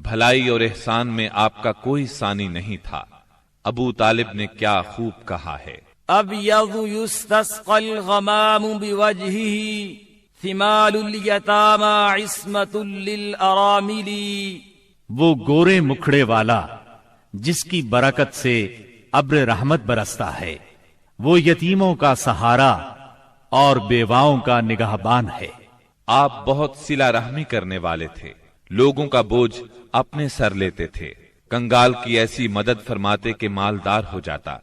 بھلائی اور احسان میں آپ کا کوئی ثانی نہیں تھا۔ ابو طالب نے کیا خوب کہا ہے، ابیض یستسقى الغمام بوجهه ثمال الیتامی عصمت للارامل۔ وہ گورے مکھڑے والا جس کی برکت سے ابر رحمت برستا ہے، وہ یتیموں کا سہارا اور بیواؤں کا نگہبان ہے۔ آپ بہت صلہ رحمی کرنے والے تھے، لوگوں کا بوجھ اپنے سر لیتے تھے، کنگال کی ایسی مدد فرماتے کہ مالدار ہو جاتا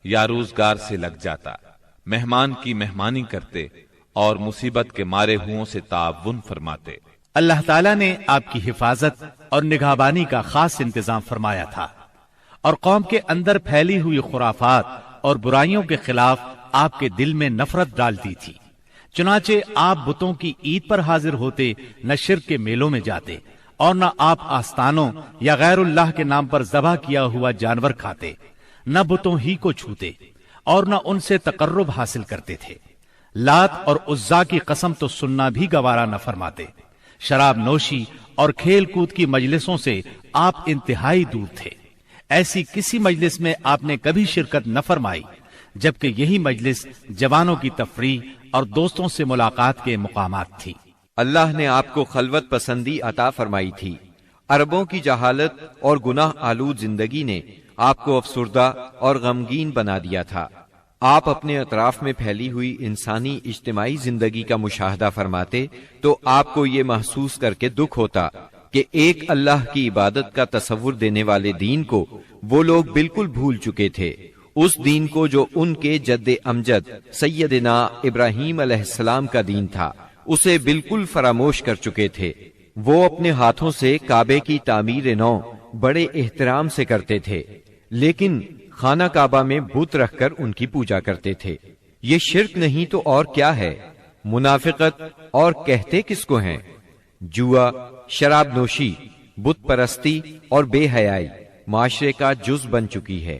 یا روزگار سے لگ جاتا، مہمان کی مہمانی کرتے اور مصیبت کے مارے ہوں سے تعاون فرماتے۔ اللہ تعالیٰ نے آپ کی حفاظت اور نگہبانی کا خاص انتظام فرمایا تھا، اور قوم کے اندر پھیلی ہوئی خرافات اور برائیوں کے خلاف آپ کے دل میں نفرت ڈالتی تھی۔ چنانچہ آپ بتوں کی عید پر حاضر ہوتے، نہ شرک کے میلوں میں جاتے، اور نہ آپ آستانوں یا غیر اللہ کے نام پر ذبح کیا ہوا جانور کھاتے، نہ بتوں ہی کو چھوتے، اور نہ ان سے تقرب حاصل کرتے تھے۔ لات اور عزا کی قسم تو سننا بھی گوارا نہ فرماتے۔ شراب نوشی اور کھیل کود کی مجلسوں سے آپ انتہائی دور تھے۔ ایسی کسی مجلس میں آپ نے کبھی شرکت نہ فرمائی، جبکہ یہی مجلس جوانوں کی تفریح اور دوستوں سے ملاقات کے مقامات تھی۔ اللہ نے آپ کو خلوت پسندی عطا فرمائی تھی۔ عربوں کی جہالت اور گناہ آلود زندگی نے آپ کو افسردہ اور غمگین بنا دیا تھا۔ آپ اپنے اطراف میں پھیلی ہوئی انسانی اجتماعی زندگی کا مشاہدہ فرماتے تو آپ کو یہ محسوس کر کے دکھ ہوتا کہ ایک اللہ کی عبادت کا تصور دینے والے دین کو وہ لوگ بالکل بھول چکے تھے، اس دین کو جو ان کے جد امجد سیدنا ابراہیم علیہ السلام کا دین تھا، اسے بالکل فراموش کر چکے تھے۔ وہ اپنے ہاتھوں سے کعبے کی تعمیر نو بڑے احترام سے کرتے تھے، لیکن خانہ کعبہ میں بت رکھ کر ان کی پوجا کرتے تھے۔ یہ شرک نہیں تو اور کیا ہے؟ منافقت اور کہتے کس کو ہیں؟ جوا، شراب نوشی، بت پرستی اور بے حیائی معاشرے کا جز بن چکی ہے۔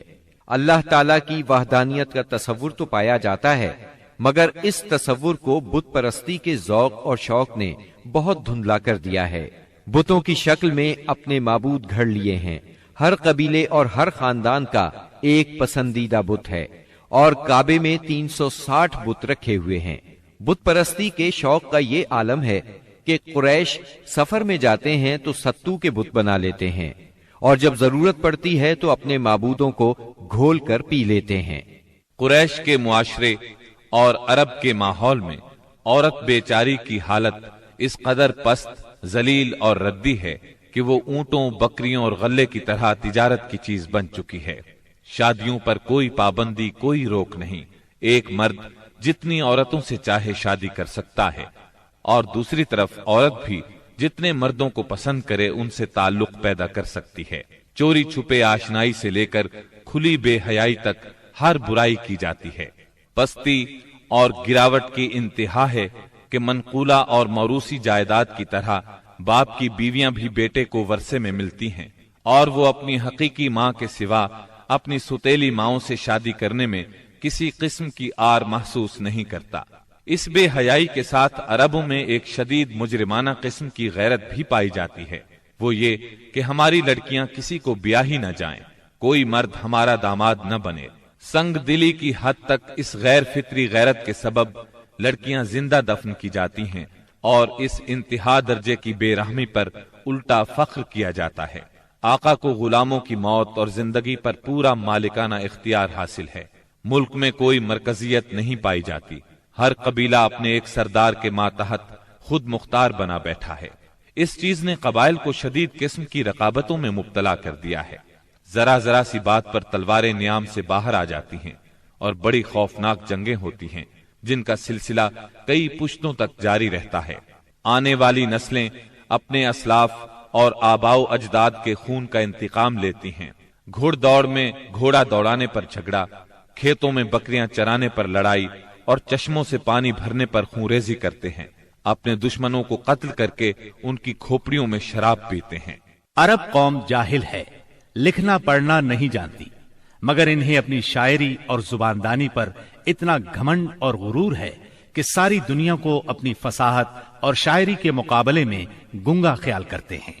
اللہ تعالیٰ کی وحدانیت کا تصور تو پایا جاتا ہے، مگر اس تصور کو بت پرستی کے ذوق اور شوق نے بہت دھندلا کر دیا ہے۔ بتوں کی شکل میں اپنے معبود گھڑ لیے ہیں۔ ہر قبیلے اور ہر خاندان کا ایک پسندیدہ بت ہے، اور کعبے میں 360 بت رکھے ہوئے ہیں۔ بت پرستی کے شوق کا یہ عالم ہے کہ قریش سفر میں جاتے ہیں تو ستو کے بت بنا لیتے ہیں، اور جب ضرورت پڑتی ہے تو اپنے معبودوں کو گھول کر پی لیتے ہیں۔ قریش کے معاشرے اور عرب کے ماحول میں عورت بیچاری کی حالت اس قدر پست، ذلیل اور ردی ہے کہ وہ اونٹوں، بکریوں اور غلے کی طرح تجارت کی چیز بن چکی ہے۔ شادیوں پر کوئی پابندی، کوئی روک نہیں۔ ایک مرد جتنی عورتوں سے چاہے شادی کر سکتا ہے، اور دوسری طرف عورت بھی جتنے مردوں کو پسند کرے ان سے تعلق پیدا کر سکتی ہے۔ چوری چھپے آشنائی سے لے کر کھلی بے حیائی تک ہر برائی کی جاتی ہے۔ پستی اور گراوٹ کی انتہا ہے کہ منقولہ اور موروثی جائیداد کی طرح باپ کی بیویاں بھی بیٹے کو ورثے میں ملتی ہیں، اور وہ اپنی حقیقی ماں کے سوا اپنی ستیلی ماؤں سے شادی کرنے میں کسی قسم کی آر محسوس نہیں کرتا۔ اس بے حیائی کے ساتھ عربوں میں ایک شدید مجرمانہ قسم کی غیرت بھی پائی جاتی ہے، وہ یہ کہ ہماری لڑکیاں کسی کو بیاہ ہی نہ جائیں، کوئی مرد ہمارا داماد نہ بنے۔ سنگ دلی کی حد تک اس غیر فطری غیرت کے سبب لڑکیاں زندہ دفن کی جاتی ہیں، اور اس انتہا درجے کی بے رحمی پر الٹا فخر کیا جاتا ہے۔ آقا کو غلاموں کی موت اور زندگی پر پورا مالکانہ اختیار حاصل ہے۔ ملک میں کوئی مرکزیت نہیں پائی جاتی، ہر قبیلہ اپنے ایک سردار کے ماتحت خود مختار بنا بیٹھا ہے۔ اس چیز نے قبائل کو شدید قسم کی رقابتوں میں مبتلا کر دیا ہے۔ ذرا ذرا سی بات پر تلواریں نیام سے باہر آ جاتی ہیں، اور بڑی خوفناک جنگیں ہوتی ہیں جن کا سلسلہ کئی پشتوں تک جاری رہتا ہے۔ آنے والی نسلیں اپنے اسلاف اور آباء و اجداد کے خون کا انتقام لیتی ہیں۔ گھوڑ دوڑ میں گھوڑا دوڑانے پر جھگڑا، کھیتوں میں بکریاں چرانے پر لڑائی، اور چشموں سے پانی بھرنے پر خونریزی کرتے ہیں۔ اپنے دشمنوں کو قتل کر کے ان کی کھوپڑیوں میں شراب پیتے ہیں۔ عرب قوم جاہل ہے، لکھنا پڑھنا نہیں جانتی، مگر انہیں اپنی شاعری اور زباندانی پر اتنا گھمنڈ اور غرور ہے کہ ساری دنیا کو اپنی فصاحت اور شاعری کے مقابلے میں گنگا خیال کرتے ہیں۔